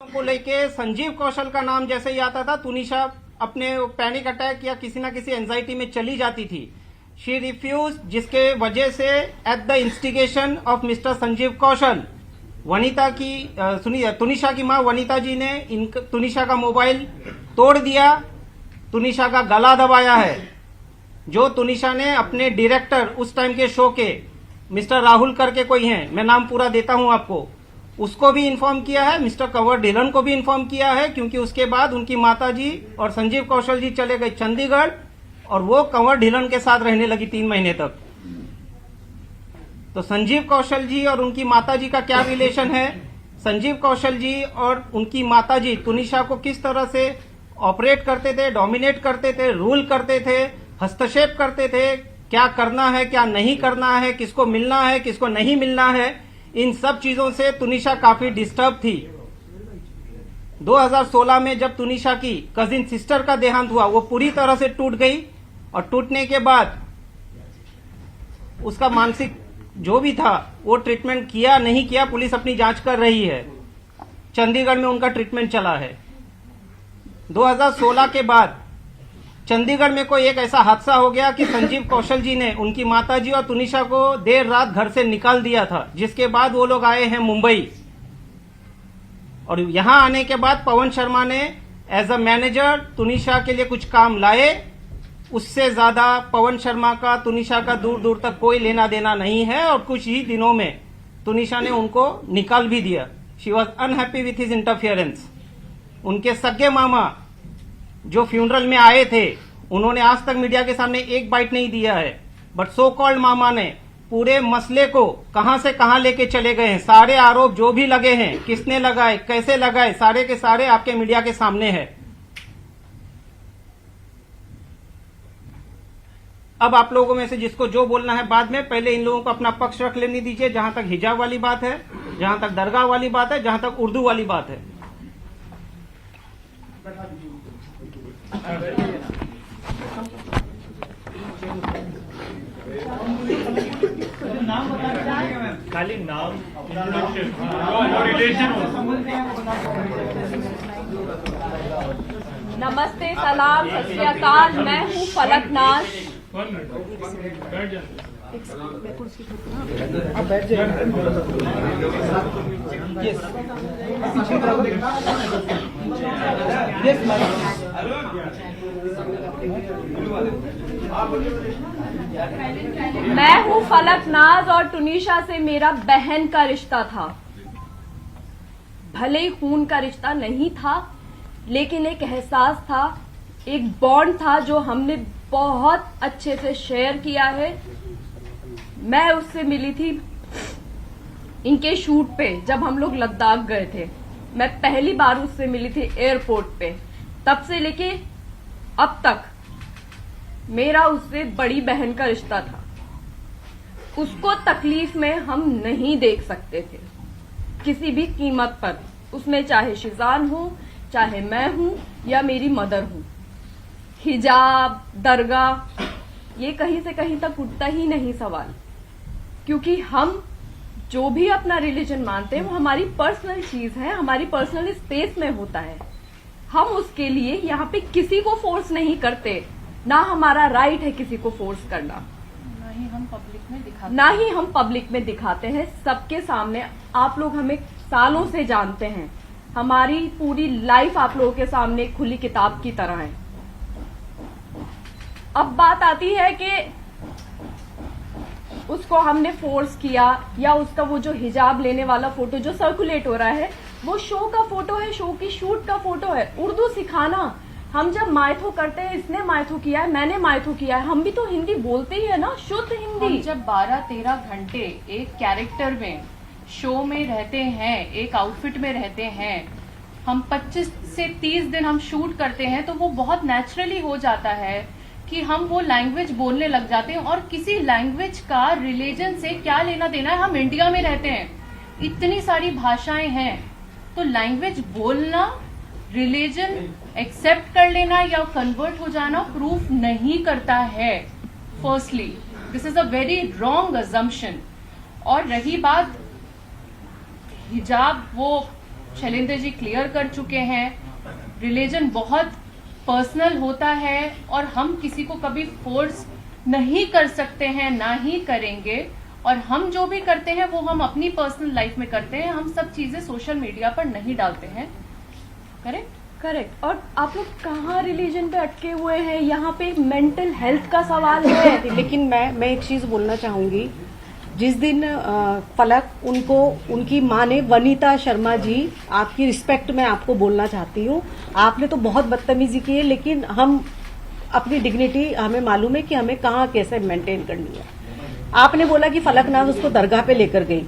को लेके संजीव कौशल का नाम जैसे ही आता था, तुनिशा अपने पैनिक अटैक या किसी ना किसी एंजाइटी में चली जाती थी। शी रिफ्यूज, जिसके वजह से at the instigation of mister Sanjeev Kaushal, Vanita की सुनिए, तुनिशा की मां वनिता जी ने तुनिशा का मोबाइल तोड़ दिया, तुनिशा का गला दबाया है। जो तुनिशा ने अपने डायरेक्टर उस टाइम के शो के मिस्टर राहुल करके कोई हैं, मैं नाम पूरा देता हूं आपको, उसको भी इन्फॉर्म किया है, मिस्टर कंवर ढिलन को भी इन्फॉर्म किया है, क्योंकि उसके बाद उनकी माताजी और संजीव कौशल जी चले गए चंडीगढ़ और वो कंवर ढिलन के साथ रहने लगी 3 महीने तक। तो संजीव कौशल जी और उनकी माताजी का क्या रिलेशन है, संजीव कौशल जी और उनकी माताजी तुनिशा को किस तरह से ऑपरेट करते थे, डोमिनेट करते थे, रूल करते थे, हस्तक्षेप करते थे, क्या करना है क्या नहीं करना है, किसको मिलना है किसको नहीं मिलना है, इन सब चीजों से तुनिशा काफी डिस्टर्ब थी। 2016 में जब तुनिशा की कजिन सिस्टर का देहांत हुआ, वो पूरी तरह से टूट गई और टूटने के बाद उसका मानसिक जो भी था वो ट्रीटमेंट किया नहीं किया, पुलिस अपनी जांच कर रही है। चंडीगढ़ में उनका ट्रीटमेंट चला है। 2016 के बाद चंडीगढ़ में कोई एक ऐसा हादसा हो गया कि संजीव कौशल जी ने उनकी माताजी और तुनिशा को देर रात घर से निकाल दिया था, जिसके बाद वो लोग आए हैं मुंबई। और यहां आने के बाद पवन शर्मा ने एज अ मैनेजर तुनिशा के लिए कुछ काम लाए। उससे ज्यादा पवन शर्मा का तुनिशा का दूर दूर तक कोई लेना देना नहीं है, और कुछ ही दिनों में तुनिशा ने उनको निकाल भी दिया। She was unhappy with his interference. उनके सगे मामा जो फ्यूनरल में आए थे, उन्होंने आज तक मीडिया के सामने एक बाइट नहीं दिया है, बट सो कॉल्ड मामा ने पूरे मसले को कहां से कहां लेके चले गए हैं। सारे आरोप जो भी लगे हैं, किसने लगाए, कैसे लगाए, सारे के सारे आपके मीडिया के सामने है। अब आप लोगों में से जिसको जो बोलना है बाद में, पहले इन लोगों को अपना पक्ष रख लेने दीजिए, जहां तक हिजाब वाली बात है, जहां तक दरगाह वाली बात है, जहां तक उर्दू वाली बात है। खाली नाम, रिलेशन। नमस्ते, सलाम, सत श्री अकाल। मैं हूँ फलक नाज। मैं हूँ फलक नाज और तुनिशा से मेरा बहन का रिश्ता था। भले ही खून का रिश्ता नहीं था, लेकिन एक एहसास था, एक बॉन्ड था जो हमने बहुत अच्छे से शेयर किया है। मैं उससे मिली थी इनके शूट पे, जब हम लोग लद्दाख गए थे। मैं पहली बार उससे मिली थी एयरपोर्ट पे। तब से लेके अब तक मेरा उससे बड़ी बहन का रिश्ता था। उसको तकलीफ में हम नहीं देख सकते थे किसी भी कीमत पर, उसमें चाहे शिजान हो, चाहे मैं हूं या मेरी मदर हूं। हिजाब, दरगाह, ये कहीं से कहीं तक उठता ही नहीं सवाल, क्योंकि हम जो भी अपना रिलीजन मानते हैं वो हमारी पर्सनल चीज है, हमारी पर्सनल स्पेस में होता है। हम उसके लिए यहाँ पे किसी को फोर्स नहीं करते, ना हमारा राइट है किसी को फोर्स करना, ना ही हम पब्लिक में दिखाते हैं सबके सामने। आप लोग हमें सालों से जानते हैं, हमारी पूरी लाइफ आप लोगों के सामने खुली किताब की तरह है। अब बात आती है कि उसको हमने फोर्स किया, या उसका वो जो हिजाब लेने वाला फोटो जो सर्कुलेट हो रहा है वो शो का फोटो है, शो की शूट का फोटो है। उर्दू सिखाना, हम जब मायथो करते हैं, इसने मायथो किया है, मैंने मायथो किया है, हम भी तो हिंदी बोलते ही है ना, शुद्ध हिंदी। हम जब 12-13 घंटे एक कैरेक्टर में, शो में रहते हैं, एक आउटफिट में रहते हैं, हम 25 से 30 दिन हम शूट करते हैं, तो वो बहुत नेचुरली हो जाता है कि हम वो लैंग्वेज बोलने लग जाते हैं। और किसी लैंग्वेज का रिलीजन से क्या लेना देना है, हम इंडिया में रहते हैं, इतनी सारी भाषाएं हैं, तो लैंग्वेज बोलना, रिलीजन एक्सेप्ट कर लेना या कन्वर्ट हो जाना प्रूफ नहीं करता है। Firstly this is a very wrong assumption. और रही बात हिजाब, वो शैलेंद्र जी क्लियर कर चुके हैं। रिलीजन बहुत पर्सनल होता है और हम किसी को कभी फोर्स नहीं कर सकते हैं, ना ही करेंगे। और हम जो भी करते हैं वो हम अपनी पर्सनल लाइफ में करते हैं, हम सब चीजें सोशल मीडिया पर नहीं डालते हैं। करेक्ट? करेक्ट। और आप लोग कहाँ रिलीजन पे अटके हुए हैं? यहाँ पे मेंटल हेल्थ का सवाल है। लेकिन मैं एक चीज बोलना चाहूंगी। जिस दिन फलक उनको उनकी माँ ने, वनीता शर्मा जी, आपकी रिस्पेक्ट में आपको बोलना चाहती हूँ, आपने तो बहुत बदतमीजी की है, लेकिन हम अपनी डिग्निटी हमें मालूम है कि हमें कहाँ कैसे मेंटेन करनी है। आपने बोला कि फलकनाज उसको दरगाह पे लेकर गई,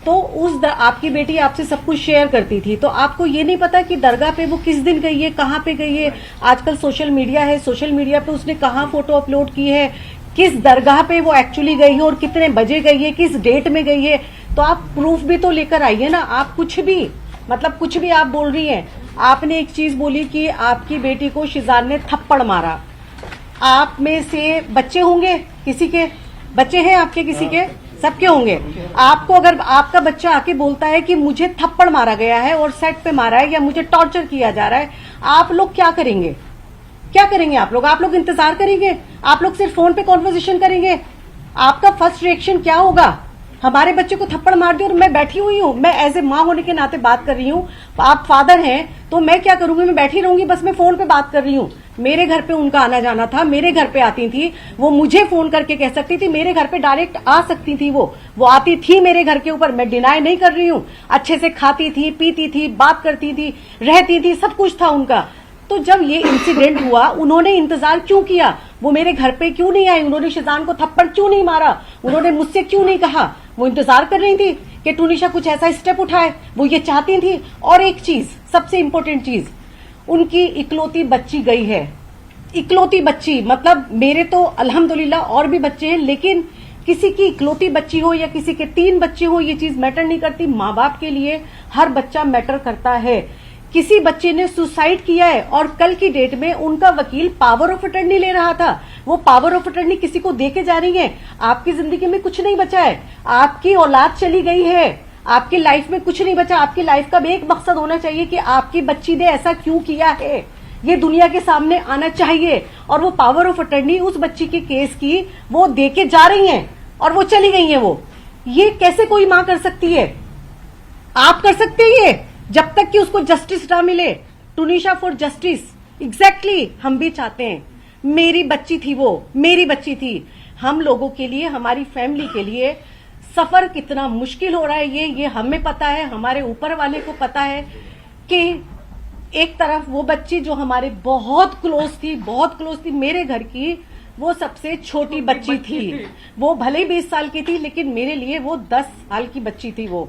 तो आपकी बेटी आपसे सब कुछ शेयर करती थी, तो आपको ये नहीं पता कि दरगाह पे वो किस दिन गई है, कहाँ पे गई है। आजकल सोशल मीडिया है, सोशल मीडिया पे उसने कहाँ फोटो अपलोड की है, किस दरगाह पे वो एक्चुअली गई है और कितने बजे गई है, किस डेट में गई है। तो आप प्रूफ भी तो लेकर आइए ना। आप कुछ भी आप बोल रही हैं। आपने एक चीज बोली कि आपकी बेटी को शिजान ने थप्पड़ मारा। आप में से बच्चे होंगे, किसी के बच्चे हैं आपके, किसी के, सबके होंगे। आपको अगर आपका बच्चा आके बोलता है कि मुझे थप्पड़ मारा गया है और सेट पे मारा है या मुझे टॉर्चर किया जा रहा है, आप लोग क्या करेंगे? क्या करेंगे आप लोग इंतजार करेंगे? आप लोग सिर्फ फोन पे कॉन्वर्सेशन करेंगे? आपका फर्स्ट रिएक्शन क्या होगा? हमारे बच्चे को थप्पड़ मार दिया और मैं बैठी हुई हूँ, मैं एज ए माँ होने के नाते बात कर रही हूँ। आप फादर हैं तो मैं क्या करूंगी? मैं बैठी रहूंगी, बस मैं फोन पे बात कर रही हूँ। मेरे घर पे उनका आना जाना था, मेरे घर पे आती थी, वो मुझे फोन करके कह सकती थी, मेरे घर पे डायरेक्ट आ सकती थी। वो आती थी मेरे घर के ऊपर, मैं डिनाई नहीं कर रही हूँ। अच्छे से खाती थी, पीती थी, बात करती थी, रहती थी, सब कुछ था उनका। तो जब ये इंसिडेंट हुआ, उन्होंने इंतजार क्यों किया? वो मेरे घर पे क्यों नहीं आई? उन्होंने शिजान को थप्पड़ क्यों नहीं मारा? उन्होंने मुझसे क्यों नहीं कहा? वो इंतजार कर रही थी कि टुनिशा कुछ ऐसा स्टेप उठाए, वो ये चाहती थी। और एक चीज, सबसे इंपॉर्टेंट चीज, उनकी इकलौती बच्ची गई है। इकलौती बच्ची, मतलब मेरे तो अल्हम्दुलिल्लाह और भी बच्चे हैं, लेकिन किसी की इकलौती बच्ची हो या किसी के 3 बच्चे हो, ये चीज मैटर नहीं करती। माँ बाप के लिए हर बच्चा मैटर करता है। किसी बच्चे ने सुसाइड किया है और कल की डेट में उनका वकील पावर ऑफ अटर्नी ले रहा था। वो पावर ऑफ अटर्नी किसी को दे के जा रही है। आपकी जिंदगी में कुछ नहीं बचा है, आपकी औलाद चली गई है, आपकी लाइफ में कुछ नहीं बचा। आपकी लाइफ का भी एक मकसद होना चाहिए कि आपकी बच्ची ने ऐसा क्यों किया है, ये दुनिया के सामने आना चाहिए। और वो पावर ऑफ अटर्नी उस बच्ची के केस की वो दे के जा रही हैं और वो चली गई हैं। वो ये कैसे कोई मां कर सकती है? आप कर सकते हैं ये, जब तक कि उसको जस्टिस ना मिले। टुनिशा फॉर जस्टिस, एग्जैक्टली हम भी चाहते हैं। मेरी बच्ची थी, वो मेरी बच्ची थी। हम लोगों के लिए, हमारी फैमिली के लिए सफर कितना मुश्किल हो रहा है ये हमें पता है, हमारे ऊपर वाले को पता है कि एक तरफ वो बच्ची जो हमारे बहुत क्लोज थी मेरे घर की, वो सबसे छोटी बच्ची थी। वो भले ही 20 साल की थी, लेकिन मेरे लिए वो 10 साल की बच्ची थी। वो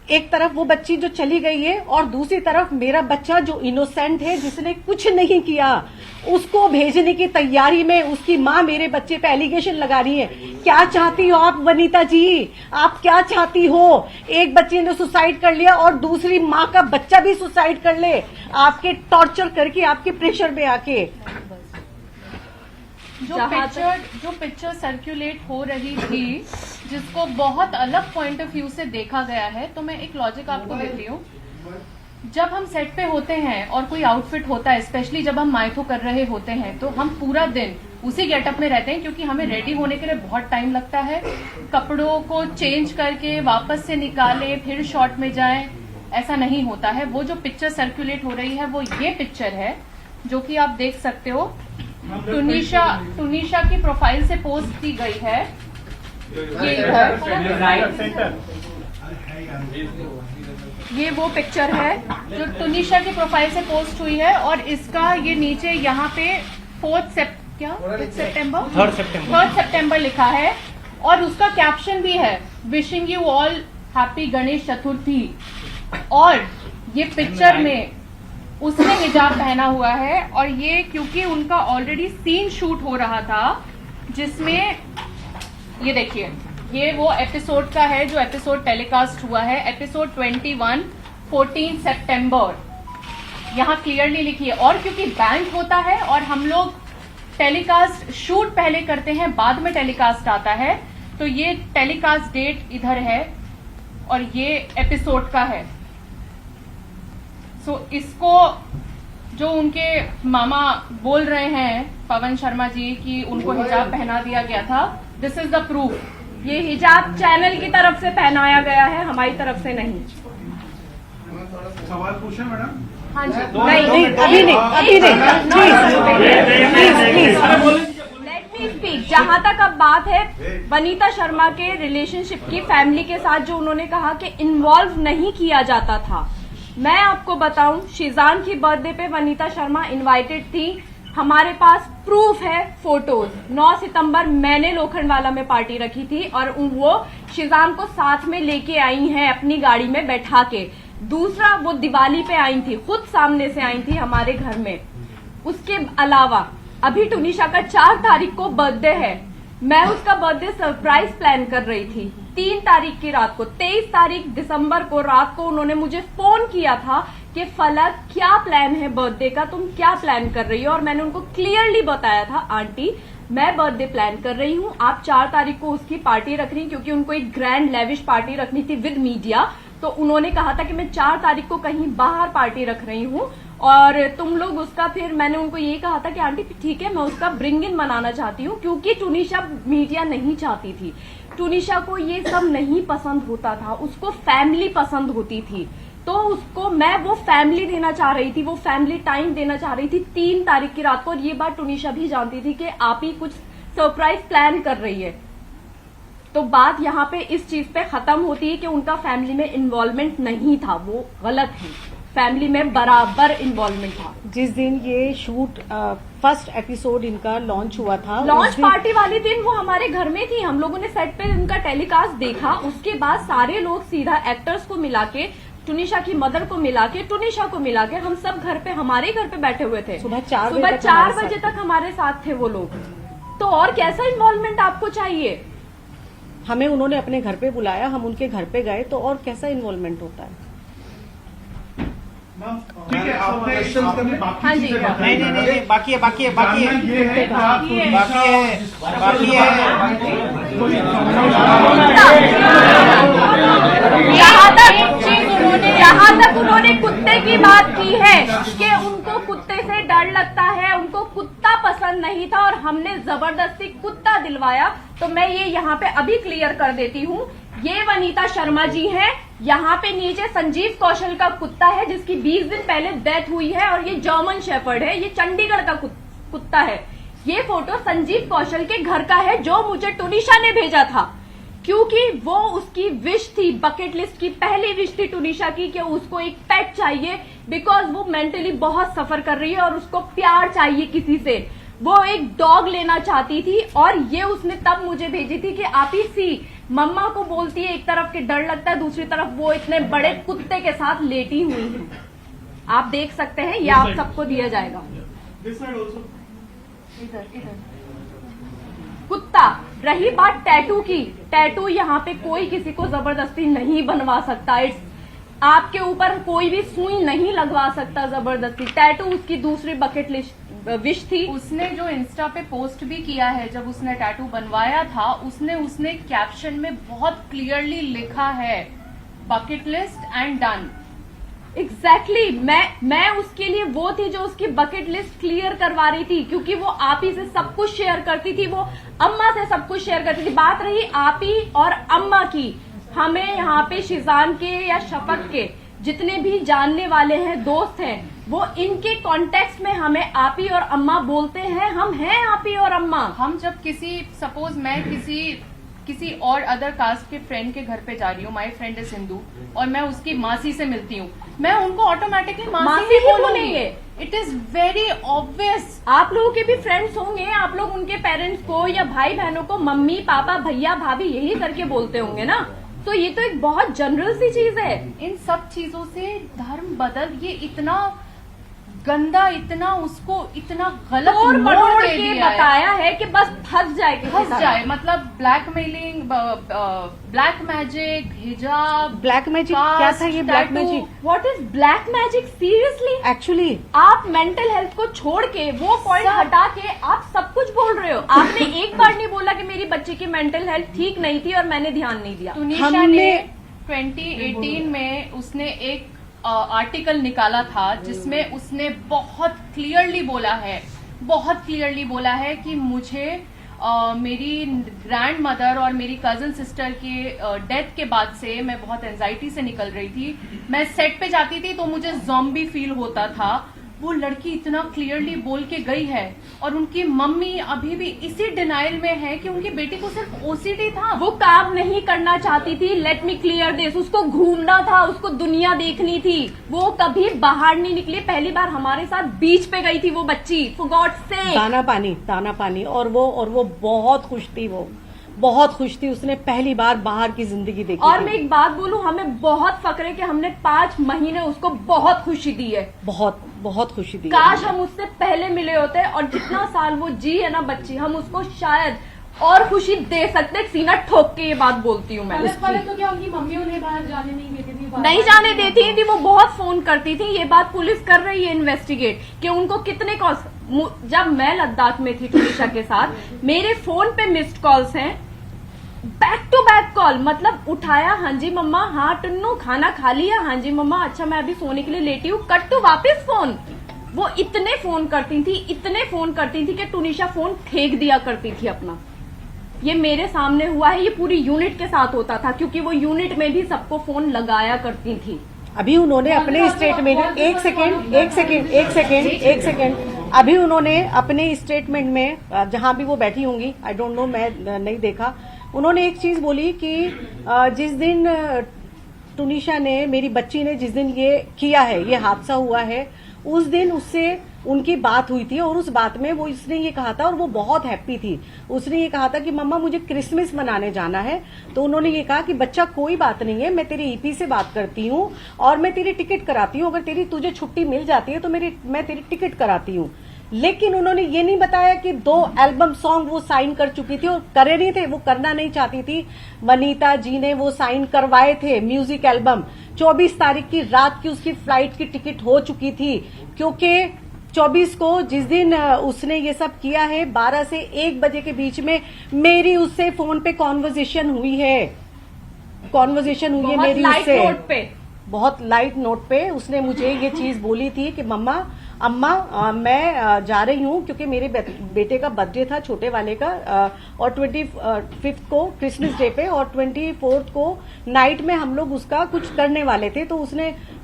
एक तरफ वो बच्ची जो चली गई है और दूसरी तरफ मेरा बच्चा जो इनोसेंट है, जिसने कुछ नहीं किया, उसको भेजने की तैयारी में उसकी माँ मेरे बच्चे पे एलिगेशन लगा रही है। क्या चाहती हो आप वनीता जी? आप क्या चाहती हो? एक बच्चे ने सुसाइड कर लिया और दूसरी माँ का बच्चा भी सुसाइड कर ले, आपके टॉर्चर करके, आपके प्रेशर में आके। जो पिक्चर सर्कुलेट हो रही थी, जिसको बहुत अलग पॉइंट ऑफ व्यू से देखा गया है, तो मैं एक लॉजिक आपको देती हूँ। जब हम सेट पे होते हैं और कोई आउटफिट होता है, स्पेशली जब हम माइथो कर रहे होते हैं, तो हम पूरा दिन उसी गेटअप में रहते हैं, क्योंकि हमें रेडी होने के लिए बहुत टाइम लगता है। कपड़ों को चेंज करके वापस से निकाले, फिर शॉट में जाएं, ऐसा नहीं होता है। वो जो पिक्चर सर्कुलेट हो रही है वो ये पिक्चर है, जो कि आप देख सकते हो। टुनिशा की प्रोफाइल से पोस्ट की गई है। ये इधर ये वो पिक्चर है जो टुनिशा की प्रोफाइल से पोस्ट हुई है, और इसका ये नीचे यहाँ पे 3 सितंबर लिखा है, और उसका कैप्शन भी है, wishing you all happy Ganesh Chaturthi. और ये पिक्चर में उसने हिजाब पहना हुआ है, और ये क्योंकि उनका ऑलरेडी सीन शूट हो रहा था, जिसमें ये देखिए, ये वो एपिसोड का है जो एपिसोड टेलीकास्ट हुआ है, एपिसोड 21 14 सितंबर, यहाँ क्लियरली लिखी है। और क्योंकि बैंक होता है और हम लोग टेलीकास्ट शूट पहले करते हैं, बाद में टेलीकास्ट आता है, तो ये टेलीकास्ट डेट इधर है और ये एपिसोड का है। सो इसको जो उनके मामा बोल रहे हैं पवन शर्मा जी कि उनको हिजाब पहना दिया गया था, दिस इज द प्रूफ। ये हिजाब चैनल की तरफ से पहनाया गया है, हमारी तरफ से नहीं। सवाल पूछे मैडम? हाँ जी। नहीं, अभी नहीं, प्लीज। Let me speak. जहां तक अब बात है वनीता शर्मा के रिलेशनशिप की, फैमिली के साथ जो उन्होंने कहा कि इन्वॉल्व नहीं किया जाता था, मैं आपको बताऊं शीजान की बर्थडे पे वनीता शर्मा इनवाइटेड थी। हमारे पास प्रूफ है, फोटोज। 9 सितंबर मैंने लोखंडवाला में पार्टी रखी थी और वो शीजान को साथ में लेके आई हैं अपनी गाड़ी में बैठा के। दूसरा, वो दिवाली पे आई थी, खुद सामने से आई थी हमारे घर में। उसके अलावा अभी टुनिशा का 4 तारीख को बर्थडे है, मैं उसका बर्थडे सरप्राइज प्लान कर रही थी 3 तारीख की रात को। 23 तारीख दिसंबर को रात को उन्होंने मुझे फोन किया था कि फलक क्या प्लान है बर्थडे का, तुम क्या प्लान कर रही हो? और मैंने उनको क्लियरली बताया था, आंटी मैं बर्थडे प्लान कर रही हूँ, आप 4 तारीख को उसकी पार्टी रख रही, क्योंकि उनको एक ग्रैंड लेविश पार्टी रखनी थी विद मीडिया। तो उन्होंने कहा था कि मैं 4 तारीख को कहीं बाहर पार्टी रख रही हूँ और तुम लोग उसका, फिर मैंने उनको ये कहा था कि आंटी ठीक है, मैं उसका ब्रिंग इन मनाना चाहती हूँ, क्योंकि टुनिशा मीडिया नहीं चाहती थी। टुनिशा को ये सब नहीं पसंद होता था, उसको फैमिली पसंद होती थी। तो उसको मैं वो फैमिली देना चाह रही थी, वो फैमिली टाइम देना चाह रही थी 3 तारीख की रात को। और ये बात टुनिशा भी जानती थी कि आप ही कुछ सरप्राइज प्लान कर रही है। तो बात यहाँ पे इस चीज पे खत्म होती है कि उनका फैमिली में इन्वॉल्वमेंट नहीं था, वो गलत है। फैमिली में बराबर इन्वॉल्वमेंट था। जिस दिन ये शूट फर्स्ट एपिसोड इनका लॉन्च हुआ था, लॉन्च पार्टी वाले दिन वो हमारे घर में थी, हम लोगों ने सेट पे उनका टेलीकास्ट देखा। उसके बाद सारे लोग सीधा एक्टर्स को मिला के, टुनिशा की मदर को मिला के, टुनिशा को मिला के, हम सब घर पे, हमारे घर पे बैठे हुए थे। सुबह 4 बजे तक हमारे साथ थे वो लोग। तो और कैसा इन्वॉल्वमेंट आपको चाहिए? हमें उन्होंने अपने घर पे बुलाया, हम उनके घर पे गए, तो और कैसा इन्वॉल्वमेंट होता है? ठीक है, आपने क्वेश्चन करने हाँ जी। नहीं, बाकी है ये है कि आप बाकी है। जहाँ तक उन्होंने कुत्ते की बात की है कि उनको कुत्ते से डर लगता है, उनको कुत्ता पसंद नहीं था और हमने जबरदस्ती कुत्ता दिलवाया, तो मैं ये यहाँ पे अभी क्लियर कर देती हूँ। ये वनीता शर्मा जी हैं, यहाँ पे नीचे संजीव कौशल का कुत्ता है जिसकी 20 दिन पहले डेथ हुई है, और ये जर्मन शेफर्ड है, ये चंडीगढ़ का कुत्ता है। ये फोटो संजीव कौशल के घर का है जो मुझे टुनिशा ने भेजा था, क्योंकि वो उसकी विश थी, बकेट लिस्ट की पहली विश थी टुनिशा की कि उसको एक पेट चाहिए, बिकॉज वो मेंटली बहुत सफर कर रही है और उसको प्यार चाहिए किसी से। वो एक डॉग लेना चाहती थी और ये उसने तब मुझे भेजी थी कि आप ही सी मम्मा को बोलती है, एक तरफ के डर लगता है, दूसरी तरफ वो इतने बड़े कुत्ते के साथ लेटी हुई है। आप देख सकते हैं, ये आप सबको दिया जाएगा। कुत्ता। रही बात टैटू की, टैटू यहाँ पे कोई किसी को जबरदस्ती नहीं बनवा सकता। इट्स आपके ऊपर कोई भी सुई नहीं लगवा सकता जबरदस्ती। टैटू उसकी दूसरी बकेट लिस्ट विश थी। उसने जो इंस्टा पे पोस्ट भी किया है, जब उसने टैटू बनवाया था, उसने कैप्शन में बहुत क्लियरली लिखा है bucket list and done. Exactly मैं उसके लिए वो थी जो उसकी बकेट लिस्ट क्लियर करवा रही थी, क्योंकि वो आप ही से सब कुछ शेयर करती थी, वो अम्मा से सब कुछ शेयर करती थी। बात रही आप ही और अम्मा की, हमें यहाँ पे शीजान के या शफक के जितने भी जानने वाले हैं, दोस्त हैं, वो इनके कॉन्टेक्स्ट में हमें आपी और अम्मा बोलते हैं। हम हैं आपी और अम्मा। हम जब सपोज मैं किसी और अदर कास्ट के फ्रेंड के घर पे जा रही हूँ, माई फ्रेंड इज हिंदू, और मैं उसकी मासी से मिलती हूँ, मैं उनको ऑटोमेटिकली मासी ही बोलूंगी। It is very obvious. आप लोगों के भी फ्रेंड्स होंगे, आप लोग उनके पेरेंट्स को या भाई बहनों को मम्मी पापा भैया भाभी यही करके बोलते होंगे ना। तो ये तो एक बहुत जनरल सी चीज है। इन सब चीजों से धर्म बदल, ये इतना गंदा, इतना उसको इतना गलत मोड़ दे दिया है। बताया है कि बस फंस जाए, मतलब ब्लैकमेलिंग, ब्लैक मैजिक, हिजाब। ब्लैक मैजिक क्या था ये? Black magic, what is black magic? Seriously actually आप मेंटल हेल्थ को छोड़ के, वो पॉइंट हटा के आप सब कुछ बोल रहे हो। आपने एक बार नहीं बोला कि मेरी बच्ची की मेंटल हेल्थ ठीक नहीं थी और मैंने ध्यान नहीं दिया। टुनिशा ने 2018 में उसने एक आर्टिकल निकाला था जिसमें उसने बहुत क्लियरली बोला है कि मुझे मेरी ग्रैंड मदर और मेरी कजन सिस्टर के डेथ के बाद से मैं बहुत एंजाइटी से निकल रही थी। मैं सेट पे जाती थी तो मुझे ज़ॉम्बी फील होता था। वो लड़की इतना क्लियरली बोल के गई है और उनकी मम्मी अभी भी इसी डिनाइल में है कि उनकी बेटी को सिर्फ ओसीडी था। वो काम नहीं करना चाहती थी। लेट मी क्लियर दिस, उसको घूमना था, उसको दुनिया देखनी थी। वो कभी बाहर नहीं निकली। पहली बार हमारे साथ बीच पे गई थी वो बच्ची, फॉर गॉड से। दाना पानी और वो बहुत खुश थी। वो बहुत खुश थी, उसने पहली बार बाहर की जिंदगी देखी। और मैं एक बात बोलूं, हमें बहुत फक्र है कि हमने 5 महीने उसको बहुत खुशी दी है। बहुत खुशी दी। काश हम उससे पहले मिले होते और जितना साल वो जी है ना बच्ची, हम उसको शायद और खुशी दे सकते। सीना ठोक के ये बात बोलती हूँ मैं। तो क्या उनकी मम्मी उन्हें बाहर जाने नहीं देती थी? नहीं जाने देती थी, वो बहुत फोन करती थी। ये बात पुलिस कर रही है इन्वेस्टिगेट कि उनको कितने कॉल्स। जब मैं लद्दाख में थी तुनिशा के साथ, मेरे फोन पे मिस्ड कॉल्स हैं, बैक टू बैक कॉल। मतलब उठाया, हाँ जी मम्मा, हाँ टुन्नू खाना खा लिया, हाँ जी मम्मा, अच्छा मैं अभी सोने के लिए लेटी हूँ, कट टू वापस फोन। वो इतने फोन करती थी कि तुनिशा फोन फेंक दिया करती थी अपना। ये मेरे सामने हुआ है, ये पूरी यूनिट के साथ होता था क्योंकि वो यूनिट में भी सबको फोन लगाया करती थी। अभी उन्होंने अपने स्टेटमेंट एक सेकेंड अभी उन्होंने अपने स्टेटमेंट में, जहां भी वो बैठी होंगी, आई डोंट नो, मैं नहीं देखा, उन्होंने एक चीज बोली कि जिस दिन तुनिशा ने, मेरी बच्ची ने जिस दिन ये किया है, ये हादसा हुआ है, उस दिन उससे उनकी बात हुई थी और उस बात में वो इसने ये कहा था और वो बहुत हैप्पी थी। उसने ये कहा था कि मम्मा मुझे क्रिसमस मनाने जाना है। तो उन्होंने ये कहा कि बच्चा कोई बात नहीं है, मैं तेरी ईपी से बात करती हूँ और मैं तेरी टिकट कराती हूँ, अगर तुझे छुट्टी मिल जाती है तो मैं तेरी टिकट कराती हूँ। लेकिन उन्होंने ये नहीं बताया कि 2 एल्बम सॉन्ग वो साइन कर चुकी थी और करे नहीं थे, वो करना नहीं चाहती थी। वनीता जी ने वो साइन करवाए थे म्यूजिक एल्बम। 24 तारीख की रात की उसकी फ्लाइट की टिकट हो चुकी थी क्योंकि 24 को जिस दिन उसने ये सब किया है, 12 से 1 बजे के बीच में मेरी उससे फोन पे कॉन्वर्जेशन हुई है मेरी उससे। बहुत लाइट नोट पे उसने मुझे ये चीज बोली थी कि अम्मा मैं जा रही हूँ क्योंकि मेरे बेटे का बर्थडे था, छोटे वाले का, और 25 को क्रिसमस डे पे और 24 को नाइट में हम लोग उसका कुछ करने वाले थे। तो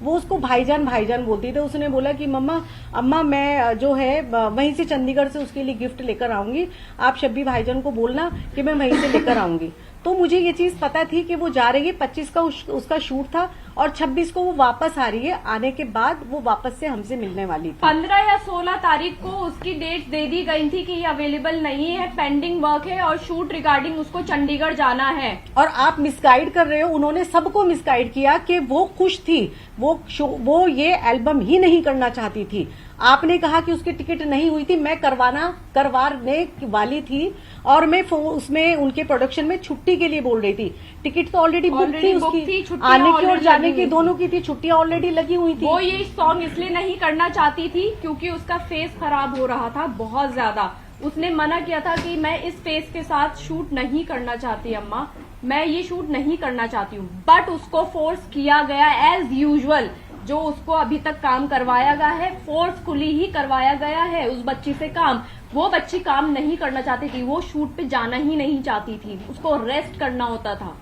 वो उसको भाईजान बोलती थी। उसने बोला कि अम्मा मैं जो है वहीं से चंडीगढ़ से उसके लिए गिफ्ट लेकर आऊंगी, आप शब्बी भाईजान को बोलना कि मैं वहीं से लेकर आऊंगी। तो मुझे ये चीज पता थी कि वो जा रही है, 25 का उसका शूट था और 26 को वो वापस आ रही है। आने के बाद वो वापस से हमसे मिलने वाली थी। 15 या 16 तारीख को उसकी डेट दे दी गई थी कि ये अवेलेबल नहीं है, पेंडिंग वर्क है और शूट रिगार्डिंग उसको चंडीगढ़ जाना है। और आप मिसगाइड कर रहे हो, उन्होंने सबको मिसगाइड किया कि वो खुश थी, वो ये एल्बम ही नहीं करना चाहती थी। आपने कहा कि उसकी टिकट नहीं हुई थी, मैं करवाने वाली थी और मैं उसमें उनके प्रोडक्शन में छुट्टी के लिए बोल रही थी। टिकट तो ऑलरेडी बुक थी उसकी, आने की और जाने की दोनों की थी, छुट्टियां ऑलरेडी लगी हुई थी। वो ये सॉन्ग इसलिए नहीं करना चाहती थी क्योंकि उसका फेस खराब हो रहा था बहुत ज्यादा। उसने मना किया था कि मैं इस फेस के साथ शूट नहीं करना चाहती अम्मा, मैं ये शूट नहीं करना चाहती हूँ। बट उसको फोर्स किया गया एज यूजुअल, जो उसको अभी तक काम करवाया गया है फोर्सफुली ही करवाया गया है उस बच्ची से काम। वो बच्ची काम नहीं करना चाहती थी, वो शूट पे जाना ही नहीं चाहती थी, उसको रेस्ट करना होता था।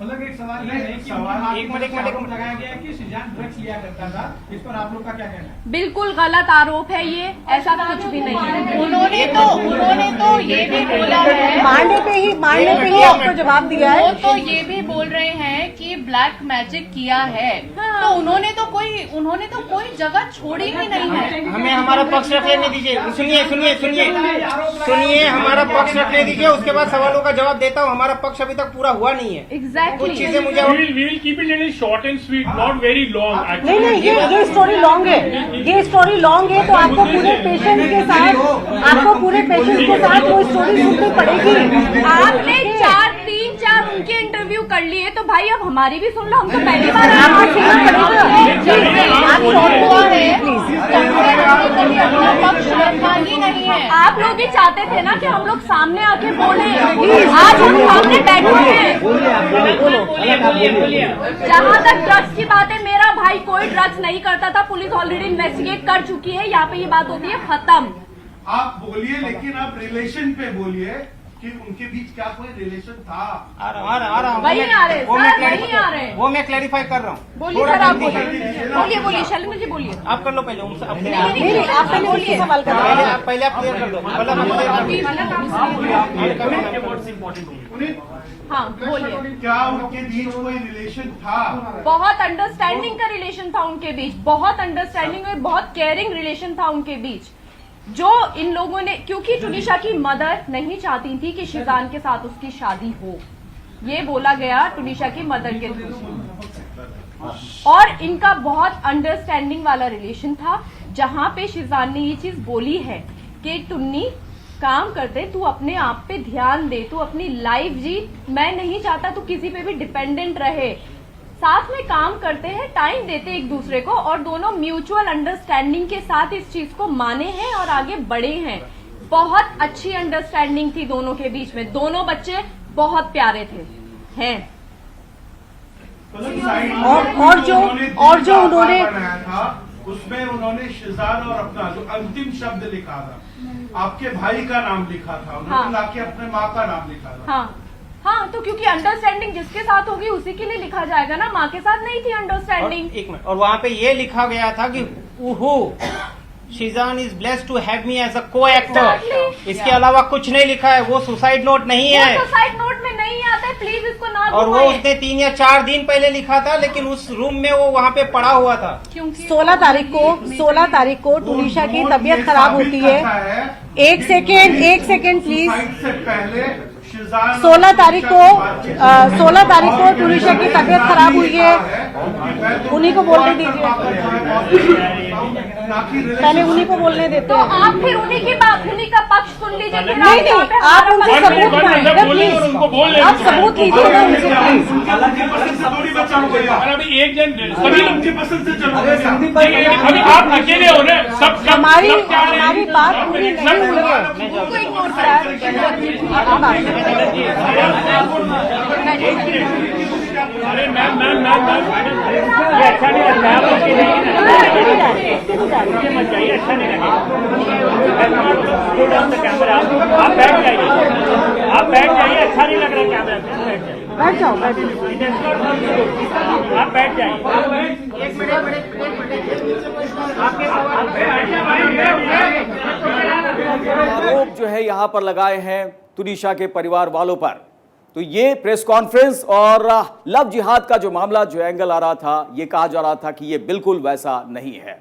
मतलब एक सवाल ये है कि एक मिनट लगाया गया है कि सृजान ड्रग्स लिया करता था, इस पर आप लोग का क्या कहना है? बिल्कुल गलत आरोप है ये, ऐसा कुछ भी नहीं है। उन्होंने तो ये भी बोला है, मारने पे ही आपको जवाब दिया है। वो तो ये भी बोल रहे हैं कि ब्लैक मैजिक किया है। तो उन्होंने तो कोई जगह छोड़ी ही नहीं है। हमें हमारा पक्ष रखने दीजिए। सुनिए हमारा पक्ष रखने दीजिए, उसके बाद सवालों का जवाब देता हूँ। हमारा पक्ष अभी तक पूरा हुआ नहीं है। कुछ चीजें मुझे we will keep it little short and sweet, not very long. नहीं, ये स्टोरी लॉन्ग है, तो आपको पूरे पेशेंस के साथ वो स्टोरी सुननी पड़ेगी। आपने 3-4 उनके इंटरव्यू कर लिए तो भाई अब हमारी भी सुन लो, हम तो पहली बार आप लोग ही चाहते थे ना कि हम लोग सामने आके बोले, आज हम सामने बैठे हैं। जहाँ तक ड्रग्स की बात है, मेरा भाई कोई ड्रग्स नहीं करता था, पुलिस ऑलरेडी इन्वेस्टिगेट कर चुकी है, यहाँ पे ये बात होती है खत्म। आप बोलिए, लेकिन आप रिलेशन पे बोलिए कि उनके बीच क्या कोई रिलेशन था। आ रहा हूँ वही आ रहे वो सर, मैं वही आ रहे वो मैं क्लैरिफाई कर रहा हूँ। बोलिए सर, आप बोलिए शैलेंद्र जी बोलिए। आप कर लो पहले उनसे अपने नहीं आप पहले उनसे सवाल कर रहे हैं। पहले आप क्लियर कर दो। हाँ बोलिए। क्या उनके बीच कोई रिलेशन था? बहुत अंडरस्टैंडिंग का रिलेशन था उनके बीच, बहुत अंडरस्टैंडिंग और बहुत केयरिंग रिलेशन था उनके बीच, जो इन लोगों ने, क्योंकि टुनिशा की मदर नहीं चाहती थी कि शिजान के साथ उसकी शादी हो, ये बोला गया टुनिशा की मदर के थ्रू, और इनका बहुत अंडरस्टैंडिंग वाला रिलेशन था, जहां पे शिजान ने ये चीज बोली है कि टुन्नी काम करते, तू अपने आप पे ध्यान दे, तू अपनी लाइफ जी, मैं नहीं चाहता तू किसी पे भी डिपेंडेंट रहे, साथ में काम करते हैं, टाइम देते एक दूसरे को, और दोनों म्यूचुअल अंडरस्टैंडिंग के साथ इस चीज को माने हैं और आगे बढ़े हैं। बहुत अच्छी अंडरस्टैंडिंग थी दोनों के बीच में, दोनों बच्चे बहुत प्यारे थे हैं। और जो उन्होंने बनाया था उसमें उन्होंने शिजान और अपना जो अंतिम शब्द लिखा था, आपके भाई का नाम लिखा था, उन्होंने ना कि अपने माँ का नाम लिखा था। हाँ, तो क्योंकि अंडरस्टैंडिंग जिसके साथ होगी उसी के लिए लिखा जाएगा ना, माँ के साथ नहीं थी अंडरस्टैंडिंग। एक मिनट, और वहाँ पे ये लिखा गया था कि Shizan is blessed to have me as a co actor. इसके अलावा कुछ नहीं लिखा है, वो सुसाइड नोट नहीं है, सुसाइड नोट में नहीं आता है, प्लीज इसको ना और वो उसने 3 या 4 दिन पहले लिखा था, लेकिन उस रूम में वो वहाँ पे पड़ा हुआ था। 16 तारीख को टुनिशा की तबीयत खराब होती है। एक सेकेंड प्लीज। से पहले 16 तारीख को टुनिशा की तबीयत खराब हुई है, उन्हीं को बोलने दीजिए, पहले उन्हीं को बोलने देते तो हैं। आप फिर उन्हीं का पक्ष सुन लीजिए। फिर नहीं आप उनसे सबूत मांगिएगा उनको बोल प्लीज, आप सबूत लीजिएगा उनसे प्लीज। अभी एक जन सभी लोग पसंद से चलो। अभी आप अकेले हो ना, सब हमारी क्या रहे हैं? हमारी बात पूरी नहीं हुई है, उनको इग्नोर अरे मैम ये अच्छा नहीं लगता है, मत जाइए, अच्छा नहीं लगेगा। आप बैठ जाइए, अच्छा नहीं लग रहा कैमरा पे, बैठ जाओ। आप बैठ जाइए। आरोप जो है यहाँ पर लगाए हैं तुनिशा के परिवार वालों पर। तो ये प्रेस कॉन्फ्रेंस और लव जिहाद का जो मामला, जो एंगल आ रहा था, ये कहा जा रहा था कि ये बिल्कुल वैसा नहीं है।